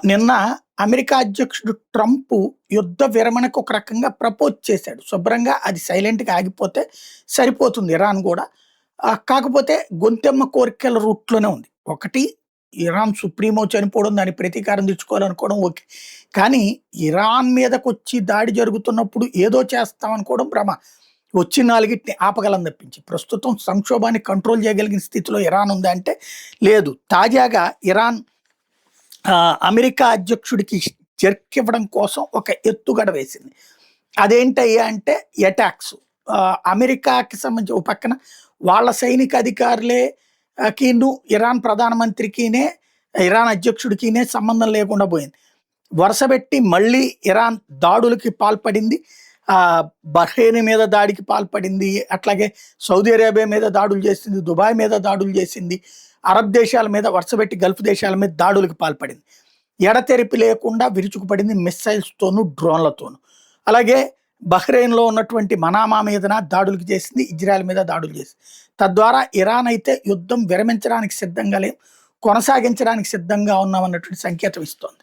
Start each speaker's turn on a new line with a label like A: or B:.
A: నిన్న అమెరికా అధ్యక్షుడు ట్రంప్ యుద్ధ విరమణకు ఒక రకంగా ప్రపోజ్ చేశాడు. శుభ్రంగా అది సైలెంట్‌గా ఆగిపోతే సరిపోతుంది ఇరాన్ గూడా. కాకపోతే గొంతెమ్మ కోరికల రూట్‌లోనే ఉంది. ఒకటి ఇరాన్ సుప్రీమో చనిపోవడం, దానికి ప్రతీకారం తీర్చుకోవాలనుకోవడం ఓకే. కానీ ఇరాన్ మీదకొచ్చి దాడి జరుగుతున్నప్పుడు ఏదో చేస్తామనుకోవడం భ్రమ. వచ్చిన నాలుగిటిని ఆపగలం తప్పించి. ప్రస్తుతం సంక్షోభాన్ని కంట్రోల్ చేయగలిగిన స్థితిలో ఇరాన్ ఉందా అంటే లేదు. తాజాగా ఇరాన్ అమెరికా అధ్యక్షుడికి జర్క్ ఇవ్వడం కోసం ఒక ఎత్తుగడ వేసింది. అదేంటయ్యా అంటే అటాక్స్. అమెరికాకి సంబంధించి ఒక పక్కన వాళ్ళ సైనిక అధికారులే కిను ఇరాన్ ప్రధానమంత్రికినే, ఇరాన్ అధ్యక్షుడికినే సంబంధం లేకుండా పోయింది. వరుసబెట్టి మళ్ళీ ఇరాన్ దాడులకి పాల్పడింది. బహ్రెయిన్ మీద దాడికి పాల్పడింది. అట్లాగే సౌదీ అరేబియా మీద దాడులు చేసింది. దుబాయ్ మీద దాడులు చేసింది. అరబ్ దేశాల మీద వరుసబెట్టి గల్ఫ్ దేశాల మీద దాడులకు పాల్పడింది. ఎడతెరిపి లేకుండా విరుచుకుపడింది మిస్సైల్స్తోనూ, డ్రోన్లతోనూ. అలాగే బహ్రెయిన్‌లో ఉన్నటువంటి మనామా మీదన దాడులకు చేసింది. ఇజ్రాయెల్ మీద దాడులు చేసింది. తద్వారా ఇరాన్ అయితే యుద్ధం విరమించడానికి సిద్ధంగా లేం, కొనసాగించడానికి సిద్ధంగా ఉన్నామన్నటువంటి సంకేతం ఇస్తోంది.